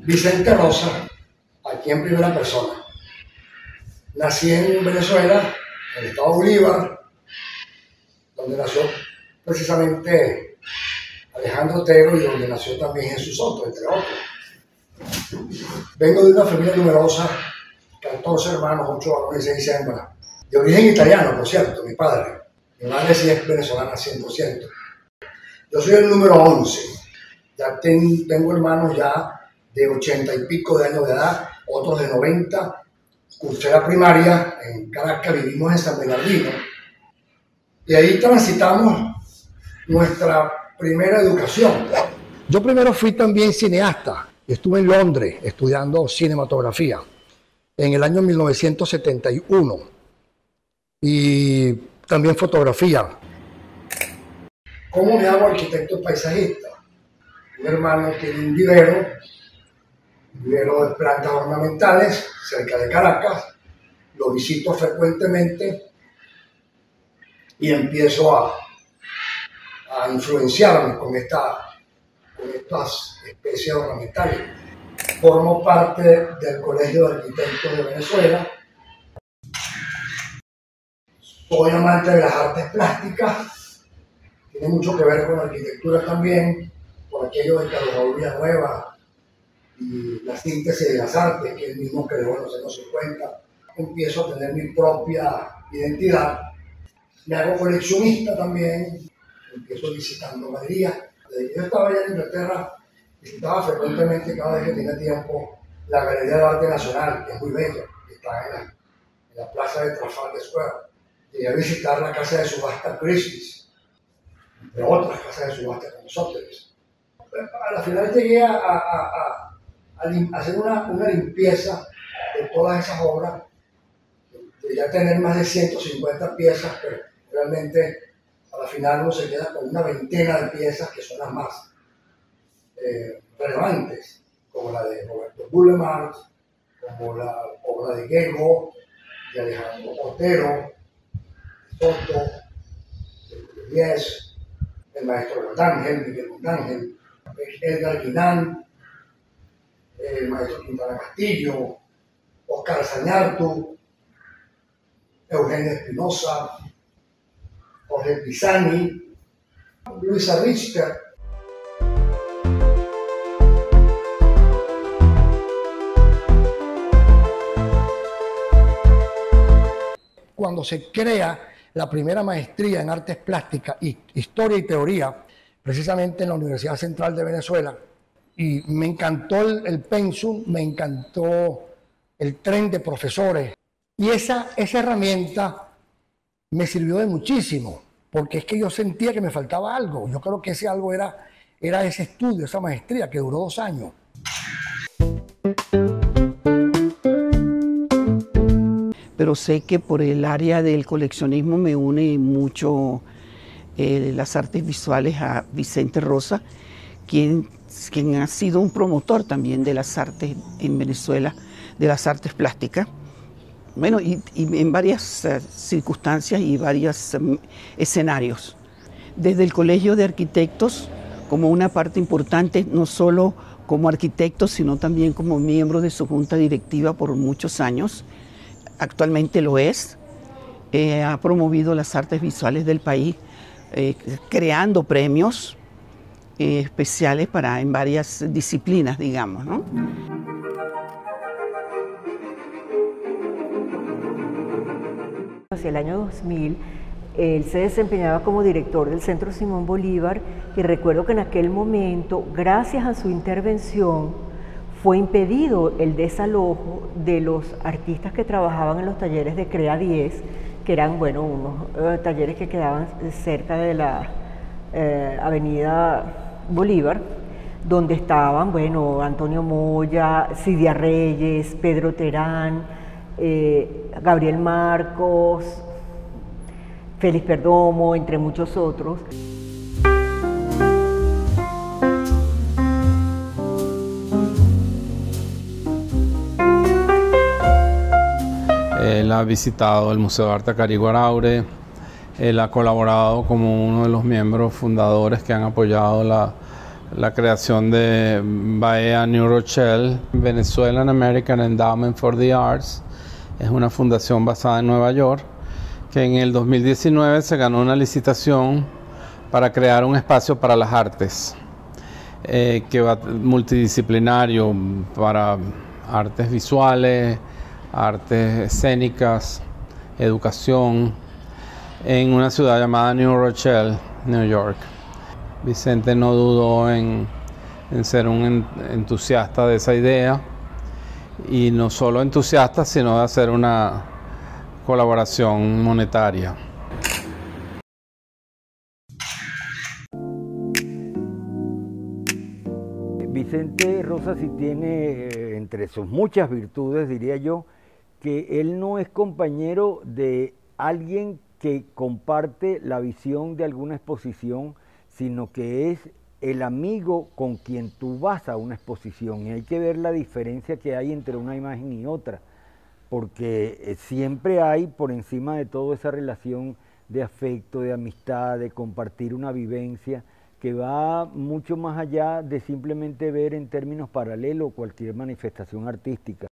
Vicente Rosa, aquí en primera persona. Nací en Venezuela, en el estado Bolívar, donde nació precisamente Alejandro Otero y donde nació también Jesús Soto, entre otros. Vengo de una familia numerosa, 14 hermanos, 8 varones y 6 hembras. De origen italiano, por cierto, mi padre. Mi madre sí es venezolana 100%. Yo soy el número 11. Ya tengo hermanos ya de 80 y pico de años de edad, otros de 90. Cursé la primaria en Caracas, vivimos en San Bernardino. Y ahí transitamos nuestra primera educación. Yo primero fui también cineasta. Estuve en Londres estudiando cinematografía en el año 1971. Y también fotografía. ¿Cómo me hago arquitecto paisajista? Un hermano tiene un vivero de plantas ornamentales cerca de Caracas. Lo visito frecuentemente y empiezo a influenciarme con estas especies ornamentales. Formo parte del Colegio de Arquitectos de Venezuela. Soy amante de las artes plásticas, tiene mucho que ver con la arquitectura también, por aquello de Carlos Raúl Villanueva y la síntesis de las artes que él mismo creó en los años 50. Empiezo a tener mi propia identidad. Me hago coleccionista también, empiezo visitando galerías. Desde que yo estaba allá en Inglaterra, visitaba frecuentemente, cada vez que tenía tiempo, la Galería de Arte Nacional, que es muy bella, que está en la plaza de Trafalgar Square. Llegué a visitar la casa de subasta Christie's, entre otras casas de subasta como Sotheby's. A la final llegué a hacer una limpieza de todas esas obras, de ya tener más de 150 piezas, pero realmente a la final uno se queda con una veintena de piezas que son las más relevantes, como la de Roberto Boulevard, como la obra de Gego, de Alejandro Otero, Soto, Díez, el maestro Montángel, Miguel Montángel, Edgar Guinán, el maestro Quintana Castillo, Oscar Zañartu, Eugenio Espinosa, Jorge Pisani, Luisa Richter. Cuando se crea la primera maestría en artes plásticas, historia y teoría, precisamente en la Universidad Central de Venezuela, y me encantó el pensum, me encantó el tren de profesores, y esa herramienta me sirvió de muchísimo, porque es que yo sentía que me faltaba algo. Yo creo que ese algo era ese estudio, esa maestría que duró 2 años. Pero sé que por el área del coleccionismo me une mucho las artes visuales a Vicente Rosa, quien ha sido un promotor también de las artes en Venezuela, de las artes plásticas. Bueno, y en varias circunstancias y varios escenarios. Desde el Colegio de Arquitectos, como una parte importante, no solo como arquitecto, sino también como miembro de su junta directiva por muchos años. Actualmente lo es. Ha promovido las artes visuales del país, creando premios especiales en varias disciplinas, digamos, ¿no? Hacia el año 2000, él se desempeñaba como director del Centro Simón Bolívar y recuerdo que en aquel momento, gracias a su intervención, fue impedido el desalojo de los artistas que trabajaban en los talleres de CREA 10, que eran, bueno, unos talleres que quedaban cerca de la avenida Bolívar, donde estaban, bueno, Antonio Moya, Cidia Reyes, Pedro Terán, Gabriel Marcos, Félix Perdomo, entre muchos otros. Él ha visitado el Museo de Arte Carigua Araure, él ha colaborado como uno de los miembros fundadores que han apoyado la creación de Bahía New Rochelle. Venezuelan American Endowment for the Arts es una fundación basada en Nueva York que en el 2019 se ganó una licitación para crear un espacio para las artes que va multidisciplinario para artes visuales, artes escénicas, educación, en una ciudad llamada New Rochelle, New York. Vicente no dudó en ser un entusiasta de esa idea, y no solo entusiasta, sino de hacer una colaboración monetaria. Vicente Rosasi tiene, entre sus muchas virtudes, diría yo, que él no es compañero de alguien que comparte la visión de alguna exposición, sino que es el amigo con quien tú vas a una exposición. Y hay que ver la diferencia que hay entre una imagen y otra, porque siempre hay por encima de todo esa relación de afecto, de amistad, de compartir una vivencia que va mucho más allá de simplemente ver en términos paralelos cualquier manifestación artística.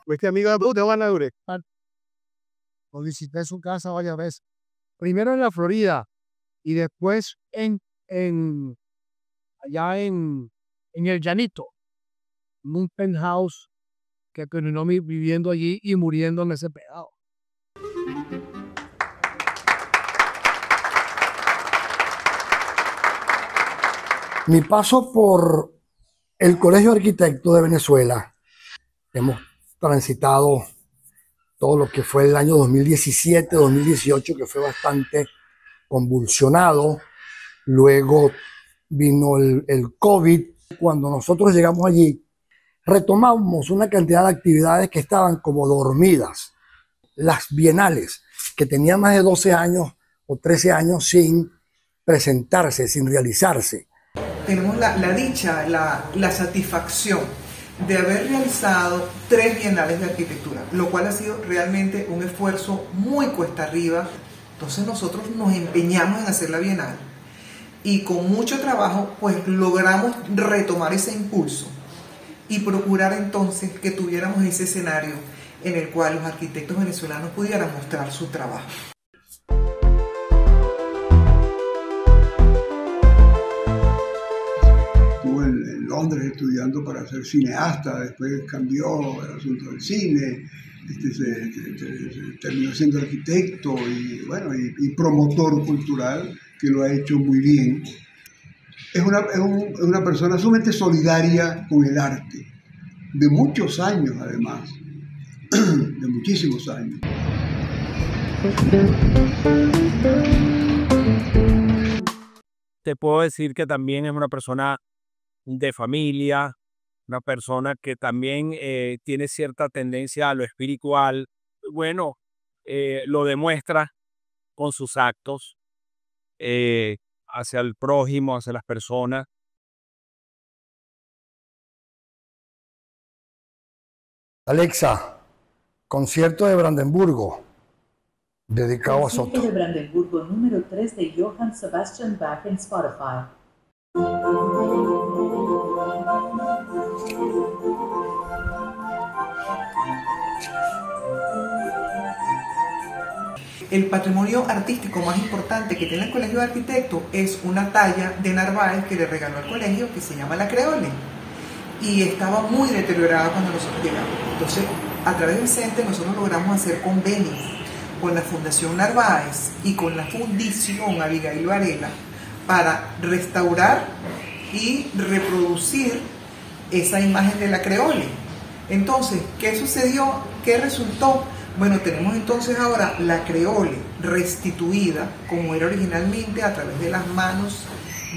Este amigo de Guanadure. Lo visité su casa varias veces. Primero en la Florida y después allá en el Llanito, en un penthouse que terminó viviendo allí y muriendo en ese pegado. Mi paso por el Colegio de Arquitectos de Venezuela, hemos transitado todo lo que fue el año 2017, 2018, que fue bastante convulsionado. Luego vino el COVID. Cuando nosotros llegamos allí, retomamos una cantidad de actividades que estaban como dormidas. Las bienales, que tenían más de 12 años o 13 años sin presentarse, sin realizarse. Tenemos la dicha, la satisfacción de haber realizado 3 bienales de arquitectura, lo cual ha sido realmente un esfuerzo muy cuesta arriba. Entonces nosotros nos empeñamos en hacer la bienal y con mucho trabajo pues logramos retomar ese impulso y procurar entonces que tuviéramos ese escenario en el cual los arquitectos venezolanos pudieran mostrar su trabajo. Estuvo en Londres estudiando para ser cineasta, después cambió el asunto del cine, se terminó siendo arquitecto y, bueno, y promotor cultural, que lo ha hecho muy bien. Es una persona sumamente solidaria con el arte, de muchos años además, de muchísimos años. Te puedo decir que también es una persona de familia, una persona que también tiene cierta tendencia a lo espiritual. Bueno, lo demuestra con sus actos hacia el prójimo, hacia las personas. Alexa, concierto de Brandenburgo, dedicado a Soto. Concierto de Brandenburgo número 3 de Johann Sebastian Bach en Spotify. El patrimonio artístico más importante que tiene el Colegio de Arquitectos es una talla de Narváez que le regaló al colegio, que se llama La Creole, y estaba muy deteriorada cuando nosotros llegamos. Entonces, a través de Vicente nosotros logramos hacer convenios con la Fundación Narváez y con la Fundición Abigail Varela para restaurar y reproducir esa imagen de La Creole. Entonces, ¿qué sucedió? ¿Qué resultó? Bueno, tenemos entonces ahora La Creole restituida como era originalmente a través de las manos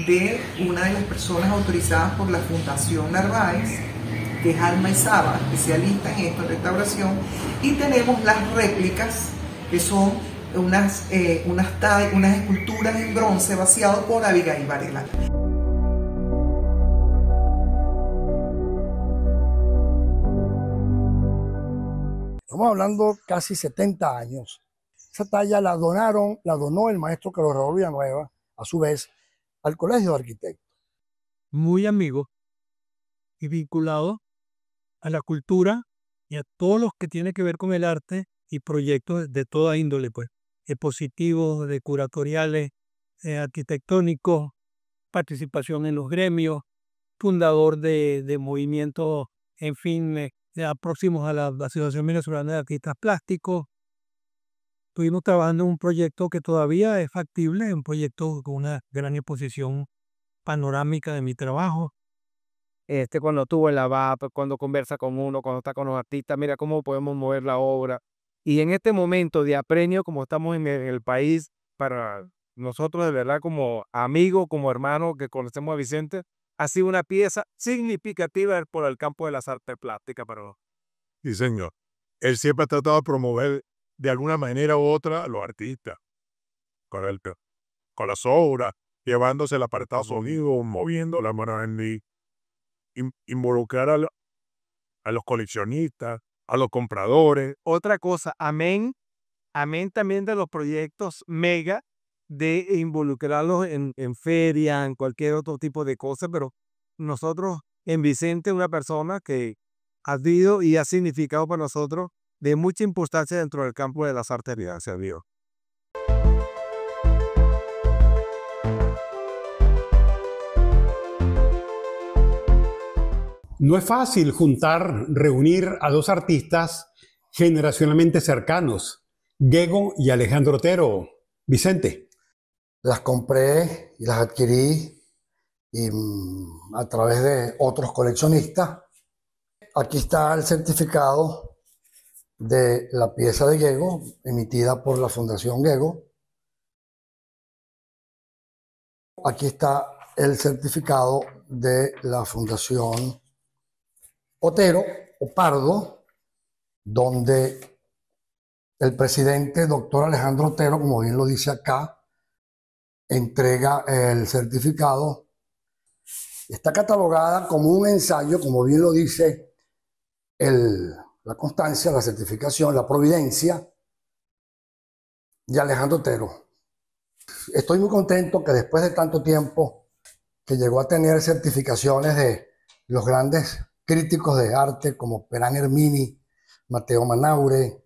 de una de las personas autorizadas por la Fundación Narváez, que es Alma Izaba, especialista en esto, en restauración, y tenemos las réplicas, que son unas esculturas en bronce vaciado por Abigail Varela. Estamos hablando casi 70 años Esa talla la donó el maestro Carlos Raúl Villanueva, a su vez, al Colegio de Arquitectos. Muy amigo y vinculado a la cultura y a todos los que tiene que ver con el arte y proyectos de toda índole, pues, expositivos, de curatoriales, arquitectónicos, participación en los gremios, fundador de movimientos, en fin, próximos a la Asociación Venezolana de Artistas Plásticos. Estuvimos trabajando en un proyecto que todavía es factible, un proyecto con una gran exposición panorámica de mi trabajo. Cuando estuvo en la VAP, cuando conversa con uno, cuando está con los artistas, mira cómo podemos mover la obra. Y en este momento de apremio, como estamos en el país, para nosotros de verdad como amigos, como hermanos que conocemos a Vicente, ha sido una pieza significativa por el campo de las artes plásticas. Sí, señor. Él siempre ha tratado de promover de alguna manera u otra a los artistas, con las obras, llevándose el apartado sonido, moviendo la mano en involucrar a los coleccionistas, a los compradores. Otra cosa, amén también de los proyectos mega, de involucrarlos en feria, en cualquier otro tipo de cosas, pero nosotros, en Vicente, una persona que ha sido y ha significado para nosotros de mucha importancia dentro del campo de las artes, gracias a Dios. No es fácil reunir a dos artistas generacionalmente cercanos, Gego y Alejandro Otero. Vicente. Las compré y las adquirí a través de otros coleccionistas. Aquí está el certificado de la pieza de Gego, emitida por la Fundación Gego. Aquí está el certificado de la Fundación Otero o Pardo, donde el presidente, doctor Alejandro Otero, como bien lo dice acá, entrega el certificado. Está catalogada como un ensayo, como bien lo dice la constancia, la certificación, la providencia de Alejandro Otero. Estoy muy contento que después de tanto tiempo que llegó a tener certificaciones de los grandes críticos de arte como Perán Hermini, Mateo Manaure,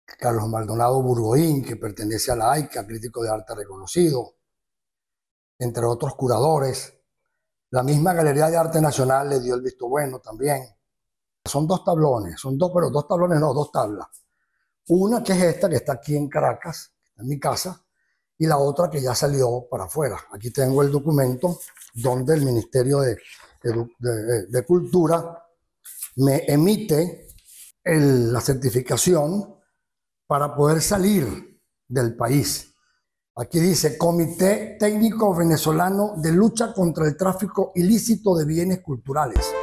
Carlos Maldonado Burgoín, que pertenece a la AICA, crítico de arte reconocido, entre otros curadores. La misma Galería de Arte Nacional le dio el visto bueno también. Son dos tablones, dos tablas. Una que es esta, que está aquí en Caracas, en mi casa, y la otra que ya salió para afuera. Aquí tengo el documento donde el Ministerio de Cultura me emite la certificación para poder salir del país. Aquí dice Comité Técnico Venezolano de Lucha contra el Tráfico Ilícito de Bienes Culturales.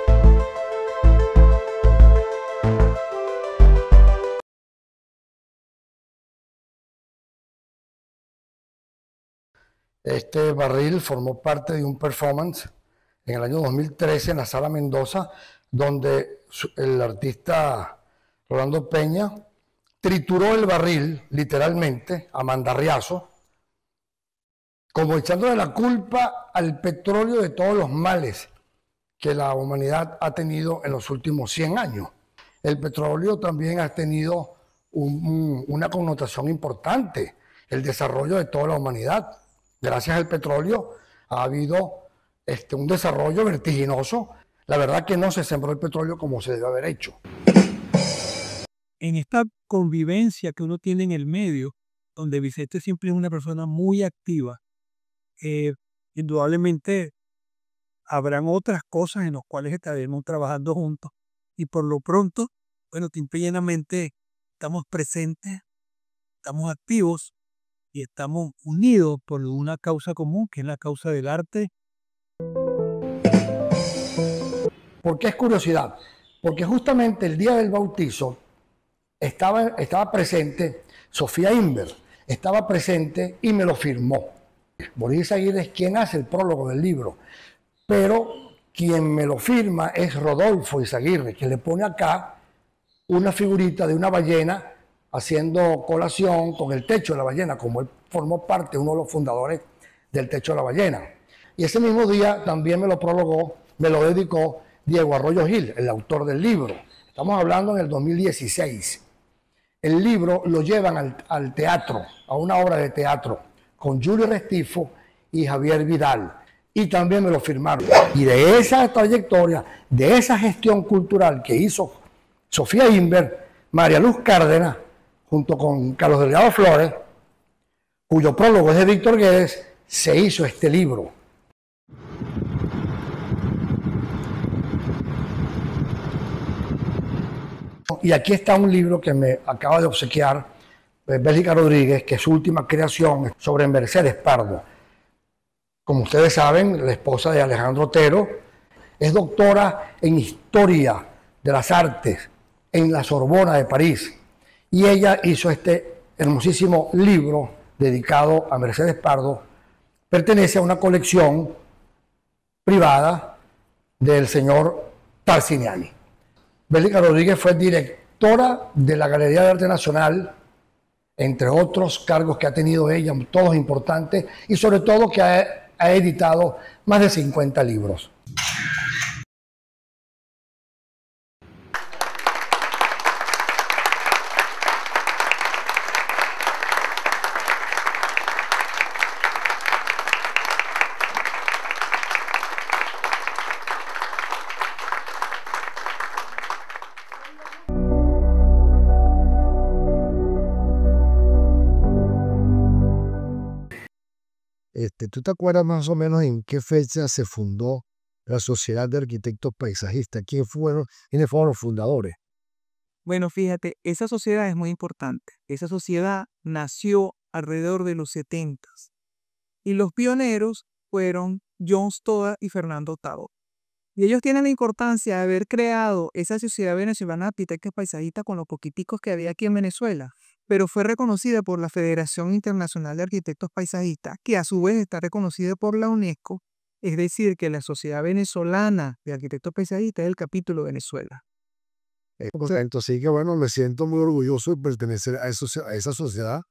Este barril formó parte de un performance en el año 2013 en la Sala Mendoza, donde el artista Rolando Peña trituró el barril, literalmente, a mandarriazo, como echándole la culpa al petróleo de todos los males que la humanidad ha tenido en los últimos 100 años. El petróleo también ha tenido una connotación importante, el desarrollo de toda la humanidad. Gracias al petróleo ha habido un desarrollo vertiginoso. La verdad que no se sembró el petróleo como se debe haber hecho. En esta convivencia que uno tiene en el medio, donde Vicente siempre es una persona muy activa, indudablemente habrán otras cosas en las cuales estaremos trabajando juntos. Y por lo pronto, bueno, simple y llanamente estamos presentes, estamos activos y estamos unidos por una causa común, que es la causa del arte. ¿Por qué es curiosidad? Porque justamente el día del bautizo estaba presente Sofía Inver, estaba presente y me lo firmó. Boris Izaguirre es quien hace el prólogo del libro, pero quien me lo firma es Rodolfo Izaguirre, que le pone acá una figurita de una ballena haciendo colación con el Techo de la Ballena, como él formó parte, uno de los fundadores del Techo de la Ballena. Y ese mismo día también me lo dedicó Diego Arroyo Gil, el autor del libro. Estamos hablando en el 2016. El libro lo llevan al teatro, a una obra de teatro, con Julio Restifo y Javier Vidal. Y también me lo firmaron. Y de esa trayectoria, de esa gestión cultural que hizo Sofía Inver, María Luz Cárdenas, junto con Carlos Delgado Flores, cuyo prólogo es de Víctor Guedes, se hizo este libro. Y aquí está un libro que me acaba de obsequiar Bélgica Rodríguez, que es su última creación, sobre Mercedes Pardo. Como ustedes saben, la esposa de Alejandro Otero es doctora en Historia de las Artes en la Sorbona de París. Y ella hizo este hermosísimo libro dedicado a Mercedes Pardo. Pertenece a una colección privada del señor Tarsiniani. Bélgica Rodríguez fue directora de la Galería de Arte Nacional, entre otros cargos que ha tenido ella, todos importantes, y sobre todo que ha editado más de 50 libros. ¿Tú te acuerdas más o menos en qué fecha se fundó la Sociedad de Arquitectos Paisajistas? ¿Quiénes fueron los fundadores? Bueno, fíjate, esa sociedad es muy importante. Esa sociedad nació alrededor de los 70 y los pioneros fueron John Stoddard y Fernando Tabo. Y ellos tienen la importancia de haber creado esa Sociedad Venezolana de Arquitectos Paisajistas con los poquiticos que había aquí en Venezuela, pero fue reconocida por la Federación Internacional de Arquitectos Paisajistas, que a su vez está reconocida por la UNESCO, es decir, que la Sociedad Venezolana de Arquitectos Paisajistas es el capítulo Venezuela. Entonces, sí que bueno, me siento muy orgulloso de pertenecer a esa sociedad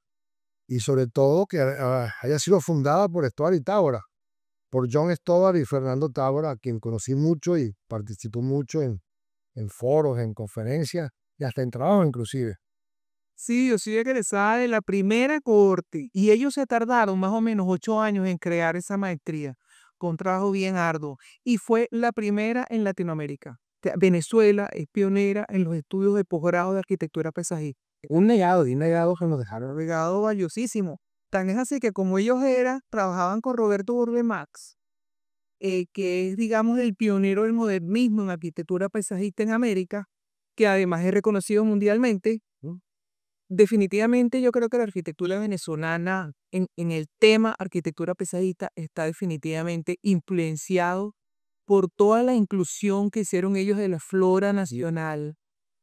y sobre todo que haya sido fundada por Stoddard y Tábora, por John Stoddard y Fernando Tábora, a quien conocí mucho y participó mucho en foros, en conferencias y hasta en trabajos inclusive. Sí, yo soy egresada de la primera cohorte y ellos se tardaron más o menos 8 años en crear esa maestría, con trabajo bien arduo, y fue la primera en Latinoamérica. Venezuela es pionera en los estudios de posgrado de arquitectura paisajista. Un legado que nos dejaron. Un legado valiosísimo. Tan es así que como ellos trabajaban con Roberto Burle Marx, que es, digamos, el pionero del modernismo en arquitectura paisajista en América, que además es reconocido mundialmente. Definitivamente yo creo que la arquitectura venezolana en el tema arquitectura paisajista está definitivamente influenciado por toda la inclusión que hicieron ellos de la flora nacional,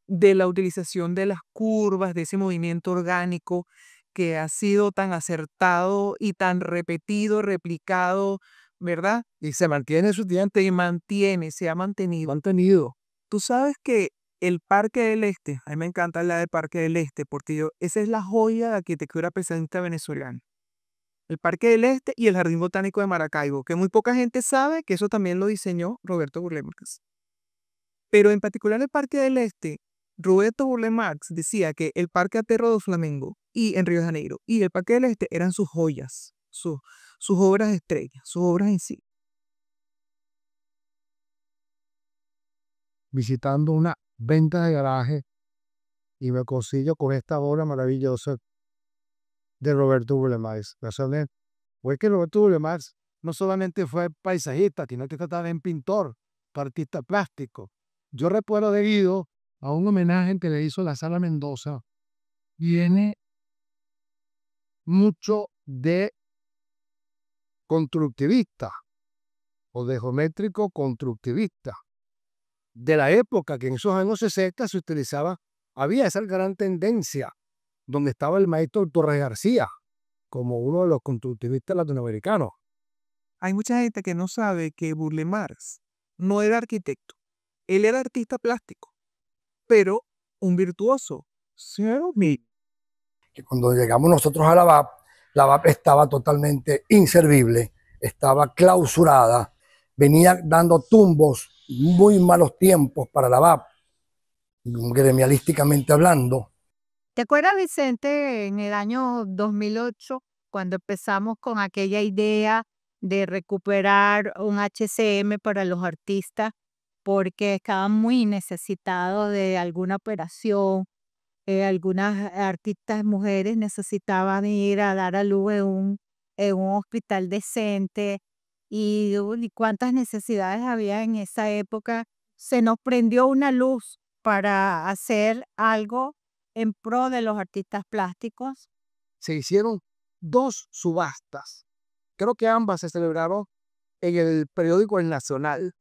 de la utilización de las curvas, de ese movimiento orgánico que ha sido tan acertado y tan repetido, replicado, ¿verdad? Y se mantiene estudiante. Se ha mantenido. Tú sabes que el Parque del Este, a mí me encanta hablar del Parque del Este, porque esa es la joya de arquitectura paisajista venezolana. El Parque del Este y el Jardín Botánico de Maracaibo, que muy poca gente sabe que eso también lo diseñó Roberto Burle Marx. Pero en particular el Parque del Este, Roberto Burle Marx decía que el Parque Aterro do Flamengo y en Río de Janeiro y el Parque del Este eran sus joyas, sus obras estrellas, sus obras en sí. Visitando una venta de garaje y me consigo con esta obra maravillosa de Roberto Burle Marx. Fue que Roberto Burle Marx no solamente fue paisajista, sino que también pintor, artista plástico. Yo recuerdo debido a un homenaje que le hizo la Sala Mendoza, viene mucho de constructivista o de geométrico constructivista. De la época que en esos años 60 se utilizaba, había esa gran tendencia donde estaba el maestro Torres García como uno de los constructivistas latinoamericanos. Hay mucha gente que no sabe que Burle Marx no era arquitecto, él era artista plástico, pero un virtuoso. que cuando llegamos nosotros a la VAP estaba totalmente inservible, estaba clausurada, venía dando tumbos, muy malos tiempos para la VAP, gremialísticamente hablando. ¿Te acuerdas, Vicente, en el año 2008, cuando empezamos con aquella idea de recuperar un HCM para los artistas, porque estaban muy necesitados de alguna operación? Algunas artistas mujeres necesitaban ir a dar a luz en un hospital decente y cuántas necesidades había en esa época. Se nos prendió una luz para hacer algo en pro de los artistas plásticos. Se hicieron 2 subastas. Creo que ambas se celebraron en el periódico El Nacional,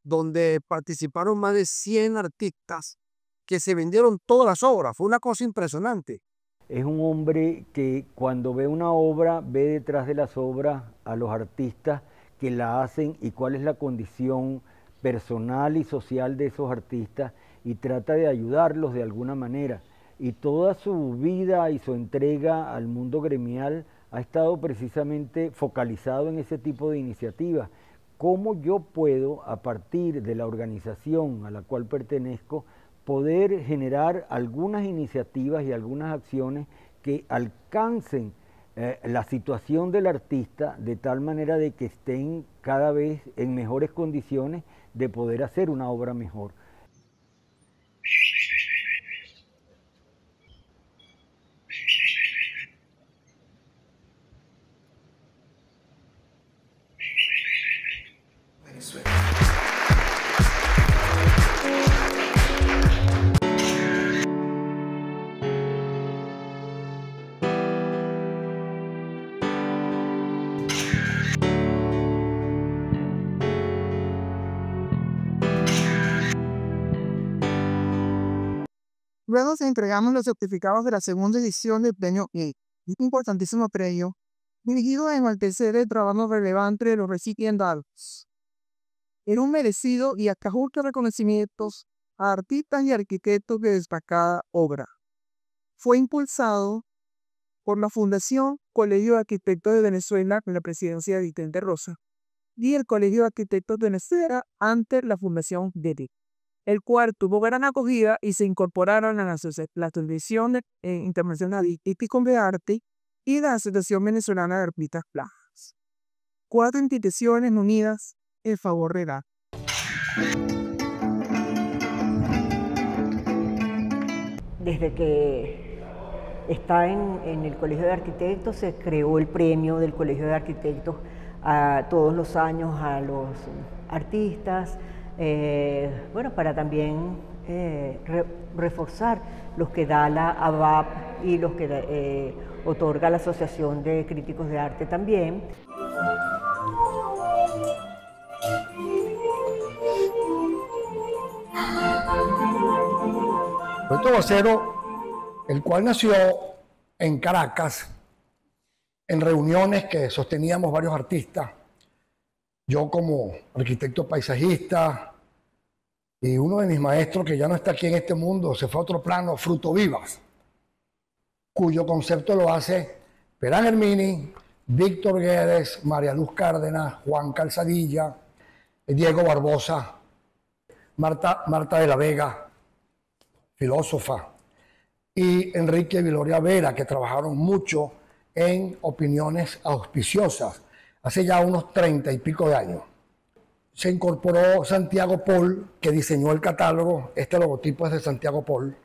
donde participaron más de 100 artistas que se vendieron todas las obras. Fue una cosa impresionante. Es un hombre que cuando ve una obra, ve detrás de las obras a los artistas que la hacen y cuál es la condición personal y social de esos artistas y trata de ayudarlos de alguna manera. Y toda su vida y su entrega al mundo gremial ha estado precisamente focalizado en ese tipo de iniciativas. ¿Cómo yo puedo, a partir de la organización a la cual pertenezco, poder generar algunas iniciativas y algunas acciones que alcancen la situación del artista de tal manera de que estén cada vez en mejores condiciones de poder hacer una obra mejor? Luego se entregamos los certificados de la segunda edición del Premio E, un importantísimo premio dirigido a enaltecer el trabajo relevante de los recipiendados. Era un merecido y hasta justo reconocimientos a artistas y arquitectos de destacada obra. Fue impulsado por la Fundación Colegio de Arquitectos de Venezuela con la presidencia de Vicente Rosa y el Colegio de Arquitectos de Venezuela ante la Fundación DEDE, el cual tuvo gran acogida y se incorporaron a la Asociación Internacional de Arte y la Asociación Venezolana de Artistas Plásticos. 4 instituciones unidas en favor del arte. Desde que está en el Colegio de Arquitectos se creó el premio del Colegio de Arquitectos todos los años a los artistas, para también reforzar los que da la ABAP y los que otorga la Asociación de Críticos de Arte también. Proyecto Aguacero, el cual nació en Caracas, en reuniones que sosteníamos varios artistas, yo como arquitecto paisajista y uno de mis maestros que ya no está aquí en este mundo, se fue a otro plano, Fruto Vivas, cuyo concepto lo hace Perán Hermini, Víctor Guedes, María Luz Cárdenas, Juan Calzadilla, Diego Barbosa, Marta de la Vega, filósofa, y Enrique Viloria Vera, que trabajaron mucho en opiniones auspiciosas, hace ya unos 30 y pico de años. Se incorporó Santiago Paul, que diseñó el catálogo. Este logotipo es de Santiago Paul,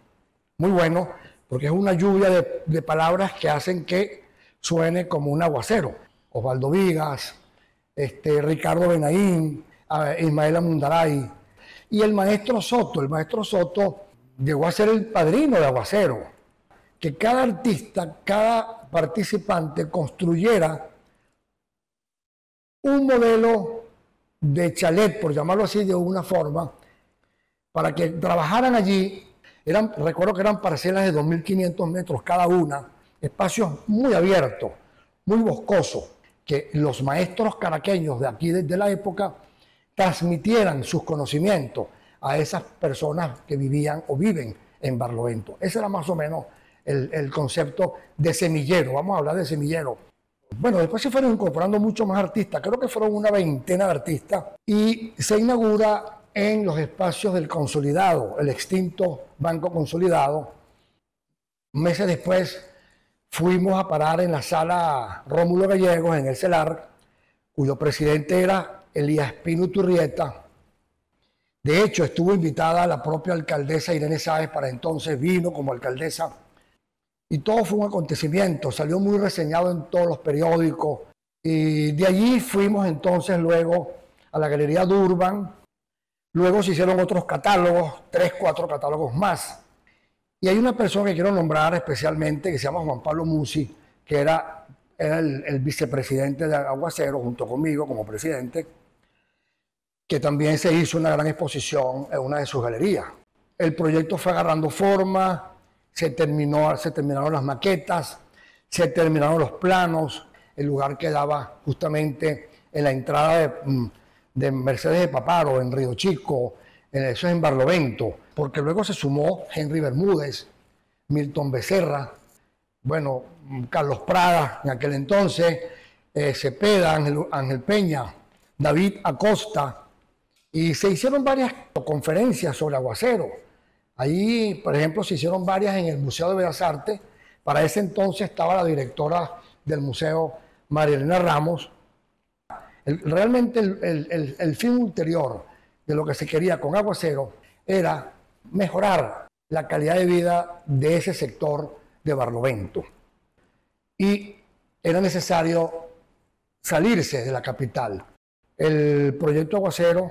muy bueno, porque es una lluvia de palabras que hacen que suene como un aguacero. Osvaldo Vigas, Ricardo Benaín, Ismael Mundaray, y el maestro Soto llegó a ser el padrino de Aguacero, que cada artista, cada participante construyera un modelo de chalet, por llamarlo así de una forma, para que trabajaran allí. Recuerdo que eran parcelas de 2.500 metros cada una, espacios muy abiertos, muy boscosos, que los maestros caraqueños de aquí desde la época transmitieran sus conocimientos a esas personas que vivían o viven en Barlovento. Ese era más o menos el concepto de semillero. Vamos a hablar de semillero. Bueno, después se fueron incorporando muchos más artistas, creo que fueron una veintena de artistas, y se inaugura en los espacios del Consolidado, el extinto Banco Consolidado. Meses después fuimos a parar en la sala Rómulo Gallegos, en el CELAR, cuyo presidente era Elías Pino Iturrieta. De hecho, estuvo invitada la propia alcaldesa Irene Sáez, para entonces vino como alcaldesa. Y todo fue un acontecimiento, salió muy reseñado en todos los periódicos. Y de allí fuimos entonces luego a la Galería Durban. Luego se hicieron otros catálogos, 3, 4 catálogos más. Y hay una persona que quiero nombrar especialmente, que se llama Juan Pablo Musi, que era el vicepresidente de Aguacero, junto conmigo como presidente, que también se hizo una gran exposición en una de sus galerías. El proyecto fue agarrando forma. Se terminaron las maquetas, se terminaron los planos. El lugar quedaba justamente en la entrada de Mercedes de Paparo, en Río Chico, eso es en Barlovento, porque luego se sumó Henry Bermúdez, Milton Becerra, bueno, Carlos Prada en aquel entonces, Cepeda, Ángel Peña, David Acosta, y se hicieron varias conferencias sobre Aguacero. Ahí, por ejemplo, se hicieron varias en el Museo de Bellas Artes. Para ese entonces estaba la directora del museo, María Elena Ramos. Realmente el fin ulterior de lo que se quería con Aguacero era mejorar la calidad de vida de ese sector de Barlovento. Y era necesario salirse de la capital. El proyecto Aguacero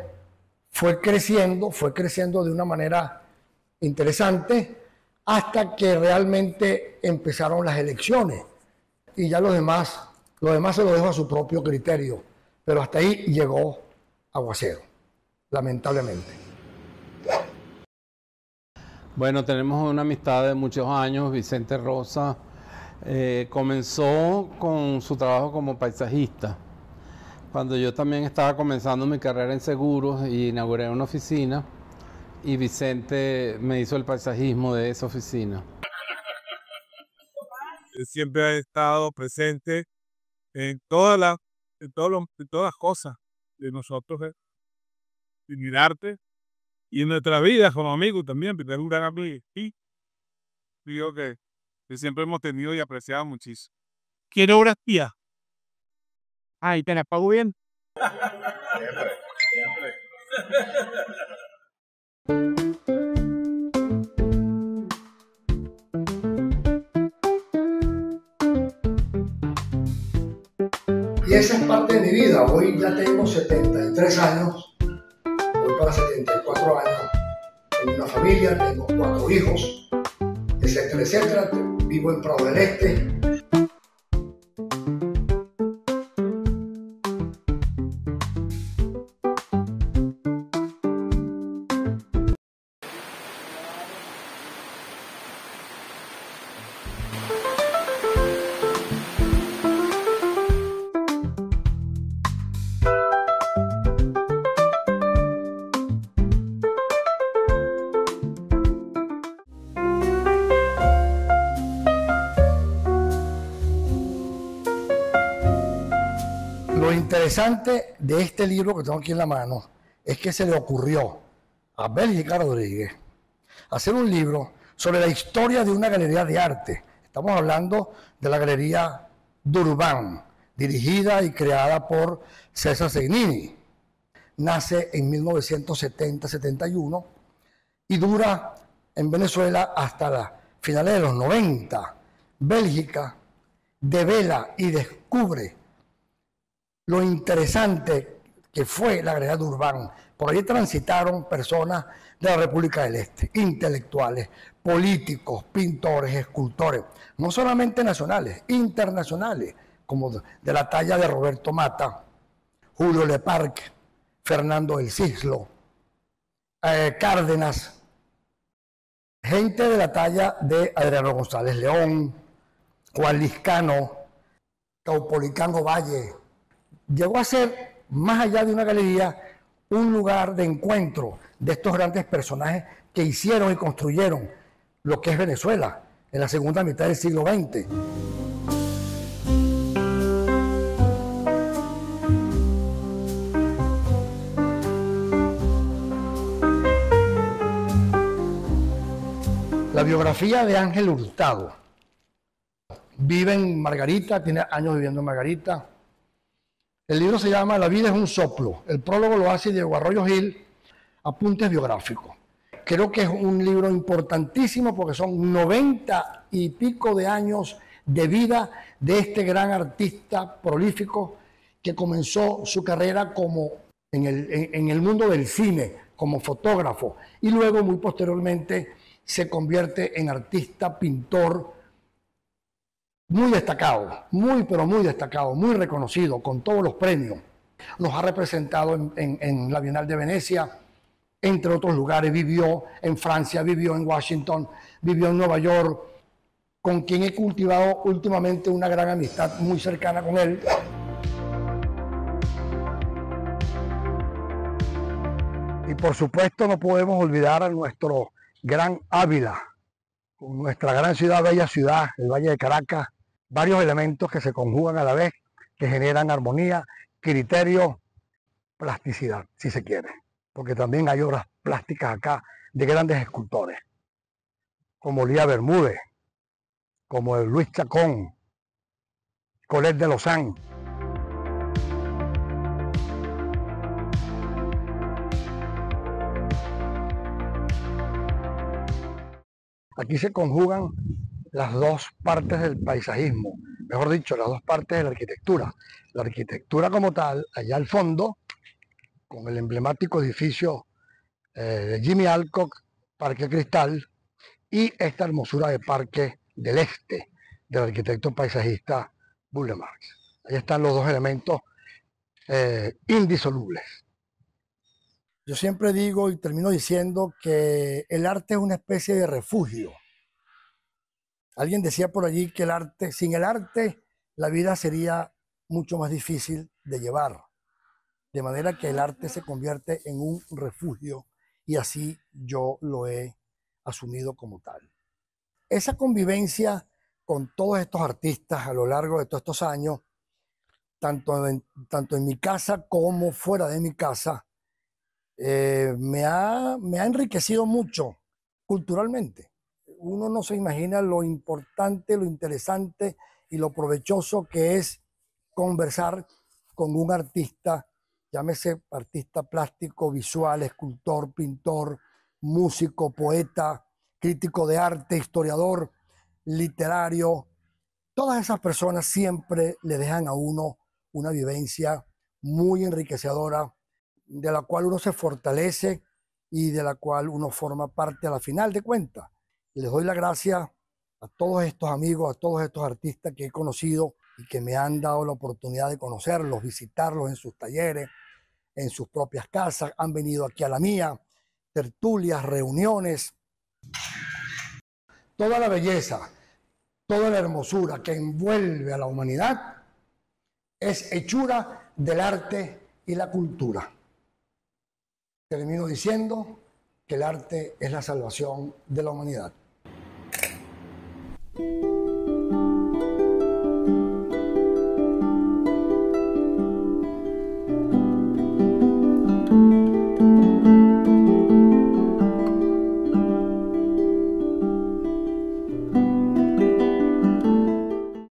fue creciendo de una manera interesante, hasta que realmente empezaron las elecciones y ya lo demás se lo dejo a su propio criterio, pero hasta ahí llegó Aguacero, lamentablemente. Bueno, tenemos una amistad de muchos años. Vicente Rosa comenzó con su trabajo como paisajista. Cuando yo también estaba comenzando mi carrera en seguros y inauguré una oficina, y Vicente me hizo el paisajismo de esa oficina. Siempre ha estado presente en todas las cosas de nosotros, en el arte y en nuestra vida como amigos también, porque es un gran amigo. Y digo que siempre hemos tenido y apreciado muchísimo. ¿Quiere obras tía? Ay, ¿te la pago bien? Siempre. Y esa es parte de mi vida. Hoy ya tengo 73 años, voy para 74 años. Tengo una familia, tengo 4 hijos, etcétera, etcétera. Vivo en Prado del Este. Lo interesante de este libro que tengo aquí en la mano es que se le ocurrió a Bélgica Rodríguez hacer un libro sobre la historia de una galería de arte. Estamos hablando de la Galería Durban, dirigida y creada por César Segnini. Nace en 1970-71 y dura en Venezuela hasta las finales de los 90. Bélgica devela y descubre lo interesante que fue la Galería Durban. Por ahí transitaron personas de la República del Este, intelectuales, políticos, pintores, escultores, no solamente nacionales, internacionales, como de la talla de Roberto Mata, Julio Leparc, Fernando del Cislo, Cárdenas, gente de la talla de Adriano González León, Juan Liscano, Caupolicán Valle. Llegó a ser, más allá de una galería, un lugar de encuentro de estos grandes personajes que hicieron y construyeron lo que es Venezuela. en la segunda mitad del siglo XX. La biografía de Ángel Hurtado. Vive en Margarita, tiene años viviendo en Margarita. El libro se llama La vida es un soplo. El prólogo lo hace Diego Arroyo Gil, apuntes biográficos. Creo que es un libro importantísimo porque son 90 y pico de años de vida de este gran artista prolífico que comenzó su carrera como en el mundo del cine, como fotógrafo, y luego muy posteriormente se convierte en artista, pintor, muy destacado, pero muy destacado, muy reconocido, con todos los premios. Nos ha representado en la Bienal de Venecia, entre otros lugares. Vivió en Francia, vivió en Washington, vivió en Nueva York, con quien he cultivado últimamente una gran amistad muy cercana con él. Y por supuesto no podemos olvidar a nuestro gran Ávila, nuestra gran ciudad, bella ciudad, el Valle de Caracas, varios elementos que se conjugan a la vez, que generan armonía, criterio, plasticidad, si se quiere. Porque también hay obras plásticas acá de grandes escultores, como Lía Bermúdez, como Luis Chacón, Colette de Lozán. Aquí se conjugan las dos partes del paisajismo, mejor dicho, las dos partes de la arquitectura. La arquitectura como tal, allá al fondo, con el emblemático edificio de Jimmy Alcock, Parque Cristal, y esta hermosura de Parque del Este, del arquitecto paisajista Burle Marx. Ahí están los dos elementos indisolubles. Yo siempre digo y termino diciendo que el arte es una especie de refugio. Alguien decía por allí que sin el arte, la vida sería mucho más difícil de llevar. De manera que el arte se convierte en un refugio y así yo lo he asumido como tal. Esa convivencia con todos estos artistas a lo largo de todos estos años, tanto en mi casa como fuera de mi casa, me ha enriquecido mucho culturalmente. Uno no se imagina lo importante, lo interesante y lo provechoso que es conversar con un artista, llámese artista plástico, visual, escultor, pintor, músico, poeta, crítico de arte, historiador, literario. Todas esas personas siempre le dejan a uno una vivencia muy enriquecedora, de la cual uno se fortalece y de la cual uno forma parte a la final de cuentas. Les doy las gracias a todos estos amigos, a todos estos artistas que he conocido y que me han dado la oportunidad de conocerlos, visitarlos en sus talleres, en sus propias casas, han venido aquí a la mía, tertulias, reuniones. Toda la belleza, toda la hermosura que envuelve a la humanidad es hechura del arte y la cultura. Termino diciendo que el arte es la salvación de la humanidad.